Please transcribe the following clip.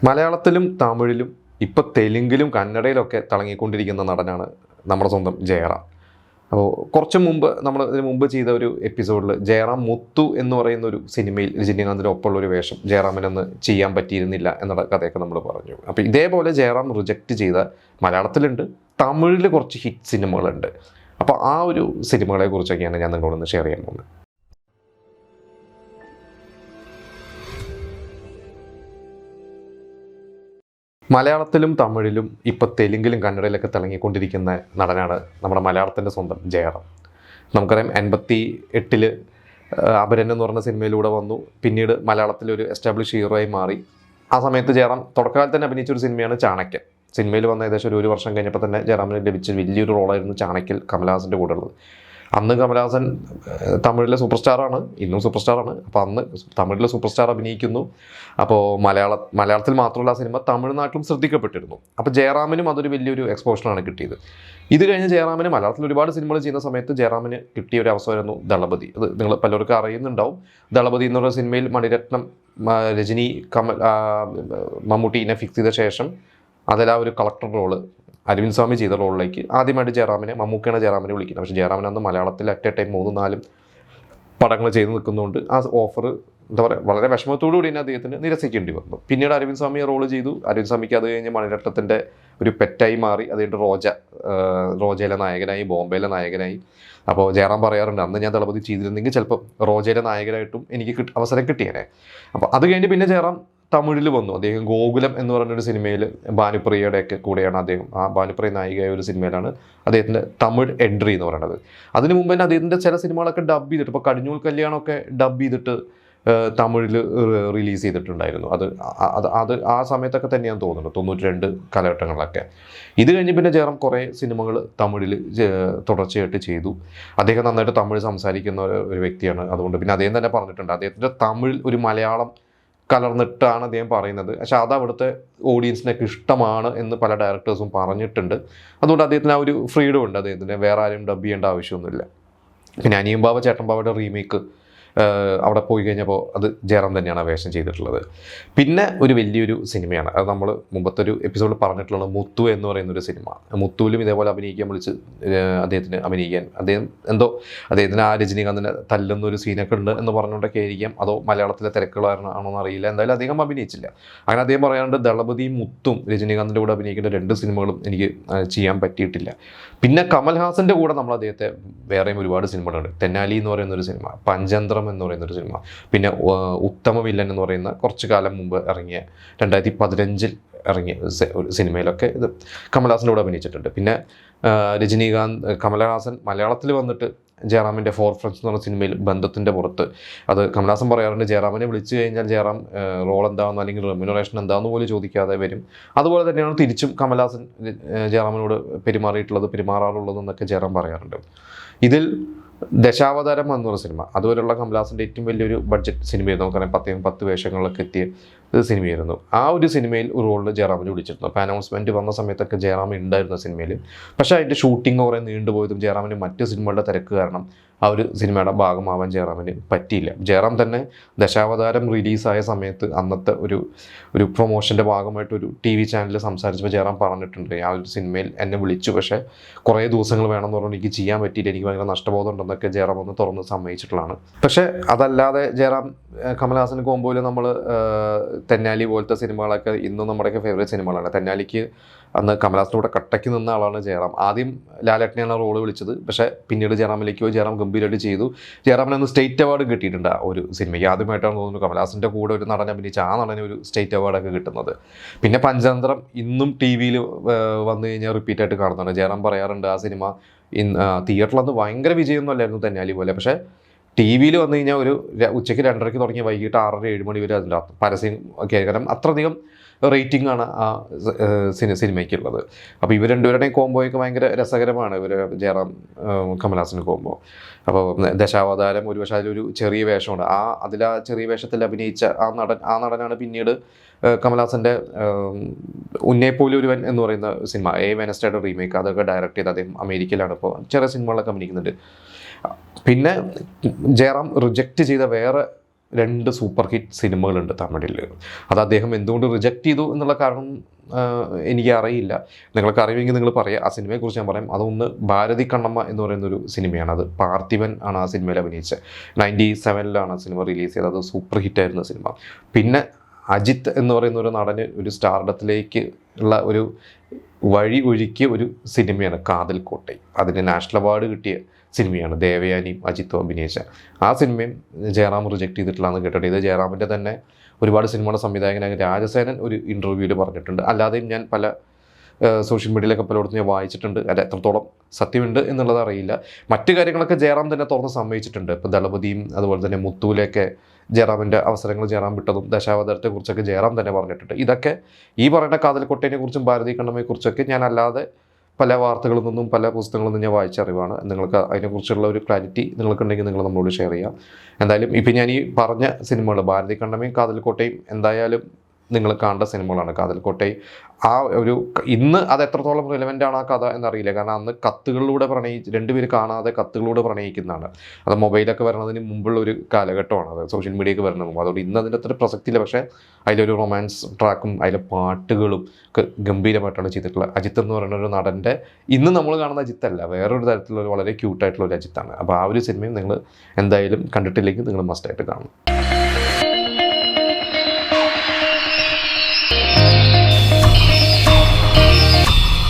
മലയാളത്തിലും തമിഴിലും ഇപ്പോൾ തെലുങ്കിലും കന്നഡയിലൊക്കെ തിളങ്ങിക്കൊണ്ടിരിക്കുന്ന നടനാണ് നമ്മുടെ സ്വന്തം ജയറാം. അപ്പോൾ കുറച്ച് മുമ്പ് നമ്മൾ ഇതിന് മുമ്പ് ചെയ്ത ഒരു എപ്പിസോഡിൽ ജയറാം മുത്തു എന്ന് പറയുന്ന ഒരു സിനിമയിൽ രജനീകാന്തിൻ്റെ ഒപ്പമുള്ള ഒരു വേഷം ജയറാമിനൊന്ന് ചെയ്യാൻ പറ്റിയിരുന്നില്ല എന്നുള്ള കഥയൊക്കെ നമ്മൾ പറഞ്ഞു. അപ്പോൾ ഇതേപോലെ ജയറാം റിജക്റ്റ് ചെയ്ത മലയാളത്തിലുണ്ട്, തമിഴിൽ കുറച്ച് ഹിറ്റ് സിനിമകളുണ്ട്. അപ്പോൾ ആ ഒരു സിനിമകളെ കുറിച്ചൊക്കെയാണ് ഞാൻ നിങ്ങളോടൊന്ന് ഷെയർ ചെയ്യാൻ പോകുന്നത്. മലയാളത്തിലും തമിഴിലും ഇപ്പോൾ തെലുങ്കിലും കന്നഡയിലൊക്കെ തിളങ്ങിക്കൊണ്ടിരിക്കുന്ന നടനാണ് നമ്മുടെ മലയാളത്തിൻ്റെ സ്വന്തം ജയറാം. നമുക്കറിയാം 88 അപരൻ എന്ന് പറഞ്ഞ സിനിമയിലൂടെ വന്നു. പിന്നീട് മലയാളത്തിലൊരു എസ്റ്റാബ്ലിഷ് ഹീറോയായി മാറി. ആ സമയത്ത് ജയറാം തുടക്കകാലത്ത് തന്നെ അഭിനയിച്ചൊരു സിനിമയാണ് ചാണക്യൻ. സിനിമയിൽ വന്ന ഏകദേശം ഒരു വർഷം കഴിഞ്ഞപ്പോൾ തന്നെ ജയറാമിന് ലഭിച്ച വലിയൊരു റോളായിരുന്നു ചാണക്യൻ കമലഹാസൻ്റെ കൂടെ ഉള്ളത്. അന്ന് കമലഹാസൻ തമിഴിലെ സൂപ്പർ സ്റ്റാറാണ്, ഇന്നും സൂപ്പർ സ്റ്റാറാണ്. അപ്പോൾ അന്ന് തമിഴിലെ സൂപ്പർ സ്റ്റാർ അഭിനയിക്കുന്നു. അപ്പോൾ മലയാളത്തിൽ മാത്രമല്ല ആ സിനിമ തമിഴ്നാട്ടിലും ശ്രദ്ധിക്കപ്പെട്ടിരുന്നു. അപ്പോൾ ജയറാമിനും അതൊരു വലിയൊരു എക്സ്പോഷറാണ് കിട്ടിയത്. ഇത് കഴിഞ്ഞ് ജയറാമിന് മലയാളത്തിൽ ഒരുപാട് സിനിമകൾ ചെയ്യുന്ന സമയത്ത് ജയറാമിന് കിട്ടിയ ഒരു അവസരമായിരുന്നു ദളപതി. അത് നിങ്ങൾ പലർക്കും അറിയുന്നുണ്ടാവും. ദളപതി എന്ന് പറയുന്ന സിനിമയിൽ മണിരത്നം, രജനി, മമ്മൂട്ടീനെ ഫിക്സ് ചെയ്ത ശേഷം അതിൽ ആ ഒരു കളക്ടർ റോള് അരവിന്ദ് സ്വാമി ചെയ്ത റോളിലേക്ക് ആദ്യമായിട്ട് ജയറാമിനെ, മമ്മൂക്കയാണ് ജയറാമിനെ വിളിക്കുന്നത്. പക്ഷേ ജയറാമിന് അന്ന് മലയാളത്തിൽ അറ്റ് എ ടൈം 3-4 പടങ്ങൾ ചെയ്ത് നിൽക്കുന്നതുകൊണ്ട് ആ ഓഫർ എന്താ പറയുക വളരെ വിഷമത്തോടു കൂടി തന്നെ അദ്ദേഹത്തിന് നിരസിക്കേണ്ടി വന്നു. പിന്നീട് അരവിന്ദ് സ്വാമി റോള് ചെയ്തു. അരവിന്ദ് സ്വാമിക്ക് അത് കഴിഞ്ഞ് മണിരത്നത്തിൻ്റെ ഒരു പെറ്റായി മാറി. അതുകൊണ്ട് റോജയിലെ നായകനായി, ബോംബെയിലെ നായകനായി. അപ്പോൾ ജയറാം പറയാറുണ്ട്, അന്ന് ഞാൻ ദളപതി ചെയ്തിരുന്നെങ്കിൽ ചിലപ്പോൾ റോജയിലെ നായകനായിട്ടും എനിക്ക് അവസരം കിട്ടിയേനെ. അപ്പോൾ അത് കഴിഞ്ഞ് പിന്നെ ജയറാം തമിഴിൽ വന്നു. അദ്ദേഹം ഗോകുലം എന്ന് പറഞ്ഞൊരു സിനിമയിൽ ഭാനുപ്രിയയുടെയൊക്കെ കൂടെയാണ് അദ്ദേഹം, ആ ഭാനുപ്രിയ നായികയായ ഒരു സിനിമയിലാണ് അദ്ദേഹത്തിൻ്റെ തമിഴ് എൻട്രി എന്ന് പറയുന്നത്. അതിന് മുമ്പ് തന്നെ അദ്ദേഹത്തിൻ്റെ ചില സിനിമകളൊക്കെ ഡബ് ചെയ്തിട്ട്, ഇപ്പോൾ കടിഞ്ഞൂൽ കല്യാണമൊക്കെ ഡബ് ചെയ്തിട്ട് തമിഴിൽ റിലീസ് ചെയ്തിട്ടുണ്ടായിരുന്നു. അത് ആ സമയത്തൊക്കെ തന്നെയാണ് തോന്നുന്നത്, 92 കാലഘട്ടങ്ങളിലൊക്കെ. ഇത് കഴിഞ്ഞ് പിന്നെ ജയറാം കുറേ സിനിമകൾ തമിഴിൽ തുടർച്ചയായിട്ട് ചെയ്തു. അദ്ദേഹം നന്നായിട്ട് തമിഴ് സംസാരിക്കുന്ന ഒരു വ്യക്തിയാണ്. അതുകൊണ്ട് പിന്നെ അദ്ദേഹം തന്നെ പറഞ്ഞിട്ടുണ്ട്, അദ്ദേഹത്തിൻ്റെ തമിഴ് ഒരു മലയാളം കലർന്നിട്ടാണ് അദ്ദേഹം പറയുന്നത്. പക്ഷെ അത് അവിടുത്തെ ഓഡിയൻസിനൊക്കെ ഇഷ്ടമാണ് എന്ന് പല ഡയറക്ടേഴ്സും പറഞ്ഞിട്ടുണ്ട്. അതുകൊണ്ട് അദ്ദേഹത്തിന് ആ ഒരു ഫ്രീഡം ഉണ്ട്. അദ്ദേഹത്തിന് വേറെ ആരും ഡബ് ചെയ്യേണ്ട ആവശ്യമൊന്നുമില്ല. പിന്നെ അനിയൻ ബാവ ചേട്ടൻ ബാവയുടെ റീമേക്ക് അവിടെ പോയി കഴിഞ്ഞപ്പോൾ അത് ജയറാം തന്നെയാണ് ആ വേഷം ചെയ്തിട്ടുള്ളത്. പിന്നെ ഒരു വലിയൊരു സിനിമയാണ്, അത് നമ്മൾ മുമ്പത്തെ ഒരു എപ്പിസോഡിൽ പറഞ്ഞിട്ടുള്ളത് മുത്തു എന്ന് പറയുന്നൊരു സിനിമ. മുത്തുവിലും ഇതേപോലെ അഭിനയിക്കാൻ വിളിച്ച് അദ്ദേഹത്തിന് അഭിനയിക്കാൻ, അദ്ദേഹത്തിന് ആ രജനീകാന്തിനെ തല്ലുന്നൊരു സീനൊക്കെ ഉണ്ട് എന്ന് പറഞ്ഞുകൊണ്ടൊക്കെ ആയിരിക്കാം, അതോ മലയാളത്തിലെ തിരക്കുകളാണോ എന്ന് അറിയില്ല. എന്തായാലും അദ്ദേഹം അഭിനയിച്ചില്ല. അങ്ങനെ അദ്ദേഹം പറയാറുണ്ട്, ദളപതിയും മുത്തും രജനീകാന്തിൻ്റെ കൂടെ അഭിനയിക്കേണ്ട 2 സിനിമകളും എനിക്ക് ചെയ്യാൻ പറ്റിയിട്ടില്ല. പിന്നെ കമൽഹാസൻ്റെ കൂടെ നമ്മൾ അദ്ദേഹത്തെ വേറെയും ഒരുപാട് സിനിമകളുണ്ട്. തെന്നാലി എന്ന് പറയുന്നൊരു സിനിമ, പഞ്ചതന്ത്രം എന്ന് പറയുന്നൊരു സിനിമ, പിന്നെ ഉത്തമ വില്ലൻ എന്ന് പറയുന്ന കുറച്ച് കാലം മുമ്പ് ഇറങ്ങിയ 2015 ഇറങ്ങിയ ഒരു സിനിമയിലൊക്കെ ഇത് കമൽഹാസൻ്റെ കൂടെ അഭിനയിച്ചിട്ടുണ്ട്. പിന്നെ കമൽഹാസൻ മലയാളത്തിൽ വന്നിട്ട് ജയറാമിൻ്റെ 4 ഫ്രണ്ട്സ് എന്ന് പറഞ്ഞ സിനിമയിൽ ബന്ധത്തിൻ്റെ പുറത്ത്, അത് കമൽഹാസൻ പറയാറുണ്ട്, ജയറാമിനെ വിളിച്ചു കഴിഞ്ഞാൽ ജയറാം റോൾ എന്താണെന്നോ അല്ലെങ്കിൽ റെമ്യൂണറേഷൻ എന്താണെന്ന് പോലും ചോദിക്കാതെ വരും. അതുപോലെ തന്നെയാണ് തിരിച്ചും കമൽഹാസൻ ജയറാമിനോട് പെരുമാറാറുള്ളതെന്നൊക്കെ ജയറാം പറയാറുണ്ട്. ഇതിൽ ദശാവതാരം എന്ന് പറഞ്ഞ സിനിമ, അതുവരെയുള്ള കമൽഹാസൻ്റെ ഏറ്റവും വലിയൊരു ബഡ്ജറ്റ് സിനിമയായിരുന്നു. നമുക്കറിയാം 10 വേഷങ്ങളിലൊക്കെ എത്തിയ സിനിമയായിരുന്നു. ആ ഒരു സിനിമയിൽ ഒരു റോളിൽ ജയറാമിനെ വിളിച്ചിരുന്നു. അപ്പോൾ അനൗൺസ്മെൻറ്റ് വന്ന സമയത്തൊക്കെ ജയറാം ഉണ്ടായിരുന്ന സിനിമയിൽ. പക്ഷേ അതിൻ്റെ ഷൂട്ടിംഗ് കുറേ നീണ്ടുപോയതും ജയറാമിന് മറ്റ് സിനിമകളുടെ തിരക്ക് കാരണം ആ ഒരു സിനിമയുടെ ഭാഗമാവാൻ ജയറാമിന് പറ്റിയില്ല. ജയറാം തന്നെ ദശാവതാരം റിലീസായ സമയത്ത് അന്നത്തെ ഒരു പ്രൊമോഷൻ്റെ ഭാഗമായിട്ട് ഒരു TV ചാനലിൽ സംസാരിച്ചപ്പോൾ ജയറാം പറഞ്ഞിട്ടുണ്ട്, ആ ഒരു സിനിമയിൽ എന്നെ വിളിച്ചു, പക്ഷേ കുറേ ദിവസങ്ങൾ വേണമെന്ന് പറഞ്ഞു എനിക്ക് ചെയ്യാൻ പറ്റിയില്ല, എനിക്ക് ഭയങ്കര നഷ്ടബോധം ഉണ്ടെന്നൊക്കെ ജയറാം ഒന്ന് തുറന്ന് സമ്മതിച്ചിട്ടുള്ളതാണ്. പക്ഷേ അതല്ലാതെ ജയറാം കമൽഹാസൻ കോമ്പോയിൽ നമ്മൾ തെന്നാലി പോലത്തെ സിനിമകളൊക്കെ ഇന്നും നമ്മുടെയൊക്കെ ഫേവറേറ്റ് സിനിമകളാണ്. തെന്നാലിക്ക് അന്ന് കമൽഹാസനൂടെ കട്ടയ്ക്ക് നിന്ന ആളാണ് ജയറാം. ആദ്യം ലാലേട്ടനെയാണ് റോള് വിളിച്ചത്, പക്ഷേ പിന്നീട് ജയറാമിലേക്ക് പോയി ജയറാം ഗംഭീരമായിട്ട് ചെയ്തു. ജയറാമിന് അന്ന് സ്റ്റേറ്റ് അവാർഡ് കിട്ടിയിട്ടുണ്ട് ആ ഒരു സിനിമയ്ക്ക്. ആദ്യമായിട്ടാണ് തോന്നുന്നു കമൽഹാസൻ്റെ കൂടെ ഒരു നടൻ അഭിനയിച്ച ആ നടന് ഒരു സ്റ്റേറ്റ് അവാർഡൊക്കെ കിട്ടുന്നത്. പിന്നെ പഞ്ചതന്ത്രം ഇന്നും TV വന്നു കഴിഞ്ഞാൽ റിപ്പീറ്റായിട്ട് കാണുന്നതാണ്. ജയറാം പറയാറുണ്ട്, ആ സിനിമ തിയേറ്ററിൽ അന്ന് ഭയങ്കര വിജയമൊന്നും അല്ലായിരുന്നു തെന്നാലി പോലെ, പക്ഷേ TV വന്നു കഴിഞ്ഞാൽ ഒരു ഉച്ചയ്ക്ക് 2:30 തുടങ്ങി വൈകിട്ട് 6-7 മണി വരെ അതിൻ്റെ പരസ്യം ഒക്കെ, കാരണം അത്രയധികം റേറ്റിംഗ് ആണ് ആ സിനിമയ്ക്കുള്ളത്. അപ്പോൾ ഇവർ രണ്ടുപേരുടെയും കോംബോയൊക്കെ ഭയങ്കര രസകരമാണ്, ഇവർ ജയറാം കമൽഹാസൻ കോംബോ. അപ്പോൾ ദശാവതാരം ഒരുപക്ഷെ അതിലൊരു ചെറിയ വേഷമുണ്ട്, ആ ചെറിയ വേഷത്തിൽ അഭിനയിച്ച ആ നടനാണ് പിന്നീട് കമൽഹാസൻ്റെ ഉന്നയെപ്പോലെ ഒരുവൻ എന്ന് പറയുന്ന സിനിമ, വെനസ്ഡേയുടെ റീമേക്ക്, അതൊക്കെ ഡയറക്റ്റ് ചെയ്ത് അദ്ദേഹം അമേരിക്കയിലാണ് ഇപ്പോൾ ചെറിയ സിനിമകളൊക്കെ അഭിനയിക്കുന്നുണ്ട്. പിന്നെ ജയറാം റിജക്റ്റ് ചെയ്ത വേറെ 2 സൂപ്പർ ഹിറ്റ് സിനിമകളുണ്ട് തമിഴിൽ. അത് അദ്ദേഹം എന്തുകൊണ്ട് റിജക്റ്റ് ചെയ്തു എന്നുള്ള കാരണം എനിക്ക് അറിയില്ല. നിങ്ങൾക്ക് അറിയുമെങ്കിൽ നിങ്ങൾ പറയുക. ആ സിനിമയെക്കുറിച്ച് ഞാൻ പറയാം. അതൊന്ന് ഭാരതി കണ്ണമ്മ എന്ന് പറയുന്നൊരു സിനിമയാണ്. അത് പാർത്ഥിവൻ ആണ് ആ സിനിമയിൽ അഭിനയിച്ചത്. 97 ആ സിനിമ റിലീസ് ചെയ്തത്. അത് സൂപ്പർ ഹിറ്റായിരുന്ന സിനിമ. പിന്നെ അജിത്ത് എന്ന് പറയുന്ന ഒരു നടന് ഒരു സ്റ്റാർഡത്തിലേക്ക് ഉള്ള ഒരു വഴി ഒരുക്കിയ ഒരു സിനിമയാണ് കാതൽ കോട്ടൈ. അതിന് നാഷണൽ അവാർഡ് കിട്ടിയ സിനിമയാണ്. ദേവയാനിയും അജിത്തും അഭിനയിച്ച ആ സിനിമയും ജയറാം റിജക്റ്റ് ചെയ്തിട്ടില്ലാന്ന് കേട്ടിട്ട്. ഇത് ജയറാമിൻ്റെ തന്നെ ഒരുപാട് സിനിമയുടെ സംവിധായകനായ രാജസേനൻ ഒരു ഇൻ്റർവ്യൂവിൽ പറഞ്ഞിട്ടുണ്ട്. അല്ലാതെയും ഞാൻ പല സോഷ്യൽ മീഡിയയിലൊക്കെ പലയിടത്തും ഞാൻ വായിച്ചിട്ടുണ്ട്. അത് എത്രത്തോളം സത്യമുണ്ട് എന്നുള്ളത് അറിയില്ല. മറ്റു കാര്യങ്ങളൊക്കെ ജയറാം തന്നെ തുറന്ന് സമ്മതിച്ചിട്ടുണ്ട്. ഇപ്പോൾ ദളപതിയും അതുപോലെ തന്നെ മുത്തൂലൊക്കെ ജയറാമിൻ്റെ അവസരങ്ങൾ ജയറാം വിട്ടതും ദശാവതാരത്തെക്കുറിച്ചൊക്കെ ജയറാം തന്നെ പറഞ്ഞിട്ടുണ്ട്. ഇതൊക്കെ ഈ പറയുന്ന കാതൽക്കോട്ടയെ കുറിച്ചും ഭാരതി കണ്ണമ്മയെക്കുറിച്ചൊക്കെ ഞാൻ അല്ലാതെ പല വാർത്തകളിൽ നിന്നും പല പുസ്തകങ്ങളിൽ നിന്നും ഞാൻ വായിച്ചറിവാണ്. നിങ്ങൾക്ക് അതിനെക്കുറിച്ചുള്ള ഒരു ക്ലാരിറ്റി നിങ്ങൾക്കുണ്ടെങ്കിൽ നിങ്ങൾ നമ്മളോട് ഷെയർ ചെയ്യാം. എന്തായാലും ഇപ്പം ഞാൻ ഈ പറഞ്ഞ സിനിമകൾ ഭാരതി കണ്ണമ്മയും കാതൽക്കോട്ടയും എന്തായാലും നിങ്ങൾ കാണേണ്ട സിനിമകളാണ്. കാതൽക്കോട്ടൈ ആ ഒരു ഇന്ന് അത് എത്രത്തോളം റിലവൻ്റ് ആണ് ആ കഥ എന്നറിയില്ല. കാരണം അന്ന് കത്തുകളിലൂടെ രണ്ടുപേര് കാണാതെ കത്തുകളിലൂടെ പ്രണയിക്കുന്നതാണ്. അത് മൊബൈലൊക്കെ വരുന്നതിന് മുമ്പുള്ള ഒരു കാലഘട്ടമാണ്. അത് സോഷ്യൽ മീഡിയയൊക്കെ വരുന്ന മുമ്പ്. അതുകൊണ്ട് ഇന്ന് അതിൻ്റെ അത്ര പ്രസക്തിയില്ല. പക്ഷേ അതിലൊരു റൊമാൻസ് ട്രാക്കും അതിലെ പാട്ടുകളും ഒക്കെ ഗംഭീരമായിട്ടാണ് ചെയ്തിട്ടുള്ളത്. അജിത്ത് എന്ന് പറയുന്ന ഒരു നടൻ്റെ ഇന്ന് നമ്മൾ കാണുന്ന അജിത്തല്ല, വേറൊരു തരത്തിലുള്ള വളരെ ക്യൂട്ടായിട്ടുള്ള ഒരു അജിത്താണ്. അപ്പോൾ ആ ഒരു സിനിമയും നിങ്ങൾ എന്തായാലും കണ്ടിട്ടില്ലെങ്കിൽ നിങ്ങൾ മസ്റ്റായിട്ട് കാണണം.